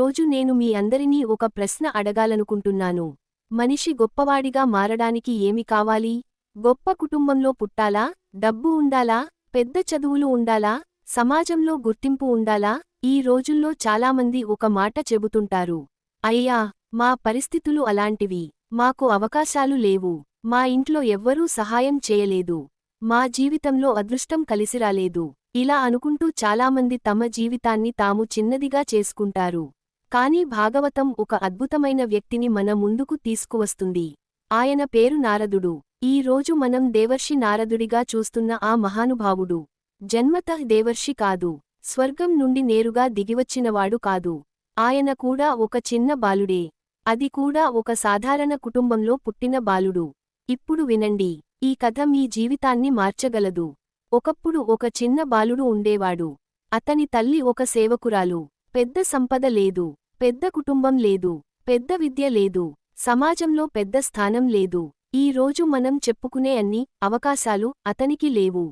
రోజు నేను మీ అందరినీ ఒక ప్రశ్న అడగాలనుకుంటున్నాను. మనిషి గొప్పవాడిగా మారడానికి ఏమి కావాలి? గొప్ప కుటుంబంలో పుట్టాలా? డబ్బు ఉండాలా? పెద్ద చదువులు ఉండాలా? సమాజంలో గుర్తింపు ఉండాలా? ఈ రోజుల్లో చాలామంది ఒక మాట చెబుతుంటారు. అయ్యా, మా పరిస్థితులు అలాంటివి. మాకు అవకాశాలు లేవు. మా ఇంట్లో ఎవ్వరూ సహాయం చేయలేదు. మా జీవితంలో అదృష్టం కలిసిరాలేదు. ఇలా అనుకుంటూ చాలామంది తమ జీవితాన్ని తాము చిన్నదిగా చేసుకుంటారు. కానీ భాగవతం ఒక అద్భుతమైన వ్యక్తిని మన ముందుకు తీసుకువస్తుంది. ఆయన పేరు నారదుడు. ఈ రోజు మనం దేవర్షి నారదుడిగా చూస్తున్న ఆ మహానుభావుడు జన్మతః దేవర్షి కాదు, స్వర్గం నుండి నేరుగా దిగివచ్చినవాడు కాదు. ఆయన కూడా ఒక చిన్న బాలుడే. అది కూడా ఒక సాధారణ కుటుంబంలో పుట్టిన బాలుడు. ఇప్పుడు వినండి, ఈ కథ మీ జీవితాన్ని మార్చగలదు. ఒకప్పుడు ఒక చిన్న బాలుడు ఉండేవాడు. అతని తల్లి ఒక సేవకురాలు. పెద్ద సంపద లేదు, పెద్ద కుటుంబం లేదు, పెద్ద విద్య లేదు, సమాజంలో పెద్ద స్థానం లేదు. ఈ రోజు మనం చెప్పుకునే అన్ని అవకాశాలు అతనికి లేవు.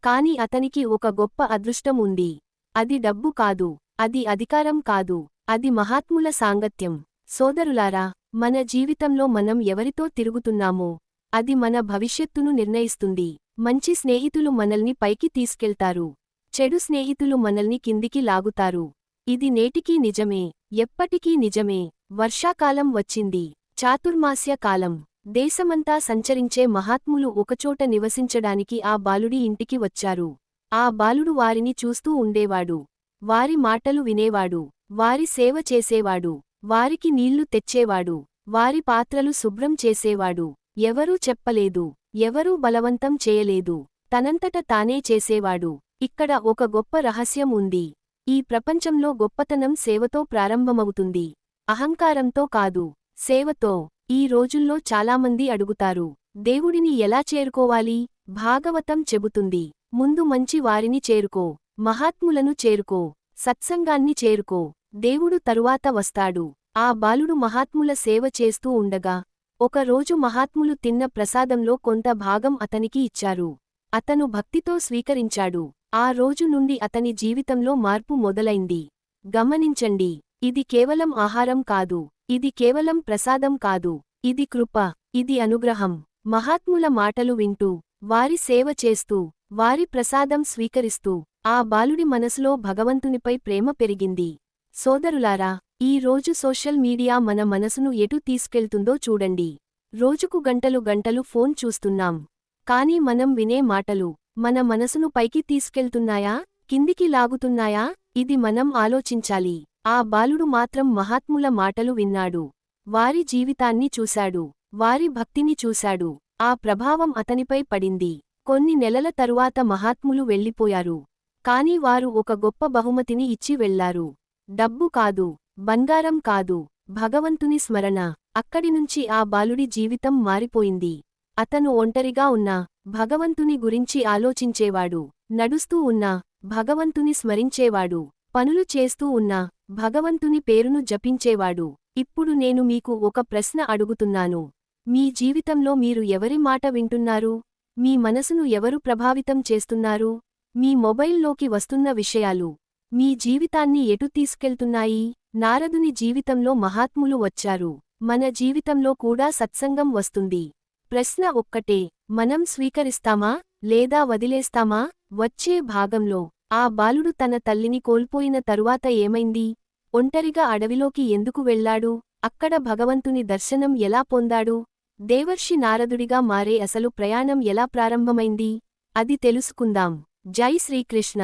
కాని అతనికి ఒక గొప్ప అదృష్టం ఉంది. అది డబ్బు కాదు, అది అధికారం కాదు, అది మహాత్ముల సాంగత్యం. సోదరులారా, మన జీవితంలో మనం ఎవరితో తిరుగుతున్నామో అది మన భవిష్యత్తును నిర్ణయిస్తుంది. మంచి స్నేహితులు మనల్ని పైకి తీసుకెళ్తారు, చెడు స్నేహితులు మనల్ని కిందికి లాగుతారు. ఇది నేటికీ నిజమే, ఎప్పటికీ నిజమే. వర్షాకాలం వచ్చింది, చాతుర్మాస్య కాలం. దేశమంతా సంచరించే మహాత్ములు ఒకచోట నివసించడానికి ఆ బాలుడి ఇంటికి వచ్చారు. ఆ బాలుడు వారిని చూస్తూ ఉండేవాడు. వారి మాటలు వినేవాడు, వారి సేవ చేసేవాడు, వారికి నీళ్లు తెచ్చేవాడు, వారి పాత్రలు శుభ్రం చేసేవాడు. ఎవరూ చెప్పలేదు, ఎవరూ బలవంతం చేయలేదు, తనంతట తానే చేసేవాడు. ఇక్కడ ఒక గొప్ప రహస్యం ఉంది. ఈ ప్రపంచంలో గొప్పతనం సేవతో ప్రారంభమవుతుంది, అహంకారంతో కాదు, సేవతో. ఈ రోజుల్లో చాలామంది అడుగుతారు, దేవుడిని ఎలా చేరుకోవాలి? భాగవతం చెబుతుంది, ముందు మంచి వారిని చేరుకో, మహాత్ములను చేరుకో, సత్సంగాన్ని చేరుకో, దేవుడు తరువాత వస్తాడు. ఆ బాలుడు మహాత్ముల సేవ చేస్తూ ఉండగా ఒకరోజు మహాత్ములు తిన్న ప్రసాదంలో కొంత భాగం అతనికి ఇచ్చారు. అతను భక్తితో స్వీకరించాడు. ఆ రోజు నుండి అతని జీవితంలో మార్పు మొదలైంది. గమనించండి, ఇది కేవలం ఆహారం కాదు, ఇది కేవలం ప్రసాదం కాదు, ఇది కృప, ఇది అనుగ్రహం. మహాత్ముల మాటలు వింటూ, వారి సేవ చేస్తూ, వారి ప్రసాదం స్వీకరిస్తూ ఆ బాలుడి మనసులో భగవంతునిపై ప్రేమ పెరిగింది. సోదరులారా, ఈ రోజు సోషల్ మీడియా మన మనసును ఎటు తీసుకెళ్తుందో చూడండి. రోజుకు గంటలు గంటలు ఫోన్ చూస్తున్నాం. కానీ మనం వినే మాటలు మన మనసును పైకి తీసుకెళ్తున్నాయా, కిందికి లాగుతున్నాయా? ఇది మనం ఆలోచించాలి. ఆ బాలుడు మాత్రం మహాత్ముల మాటలు విన్నాడు. వారి జీవితాన్ని చూశాడు, వారి భక్తిని చూశాడు. ఆ ప్రభావం అతనిపై పడింది. కొన్ని నెలల తరువాత మహాత్ములు వెళ్ళిపోయారు. కాని వారు ఒక గొప్ప బహుమతిని ఇచ్చి వెళ్లారు. డబ్బు కాదు, బంగారం కాదు, భగవంతుని స్మరణ. అక్కడినుంచి ఆ బాలుడి జీవితం మారిపోయింది. అతను ఒంటరిగా ఉన్నా భగవంతుని గురించి ఆలోచించేవాడు, నడుస్తూ ఉన్నా భగవంతుని స్మరించేవాడు, పనులు చేస్తూ ఉన్నా భగవంతుని పేరును జపించేవాడు. ఇప్పుడు నేను మీకు ఒక ప్రశ్న అడుగుతున్నాను. మీ జీవితంలో మీరు ఎవరి మాట వింటున్నారు? మీ మనసును ఎవరు ప్రభావితం చేస్తున్నారు? మీ మొబైల్లోకి వస్తున్న విషయాలు మీ జీవితాన్ని ఎటు తీసుకెళ్తున్నాయి? నారదుని జీవితంలో మహాత్ములు వచ్చారు, మన జీవితంలో కూడా సత్సంగం వస్తుంది. ప్రశ్న ఒక్కటే, మనం స్వీకరిస్తామా లేదా వదిలేస్తామా? వచ్చే భాగంలో ఆ బాలుడు తన తల్లిని కోల్పోయిన తరువాత ఏమైంది? ఒంటరిగా అడవిలోకి ఎందుకు వెళ్లాడు? అక్కడ భగవంతుని దర్శనం ఎలా పొందాడు? దేవర్షి నారదుడిగా మారే అసలు ప్రయాణం ఎలా ప్రారంభమైంది? అది తెలుసుకుందాం. జై శ్రీకృష్ణ.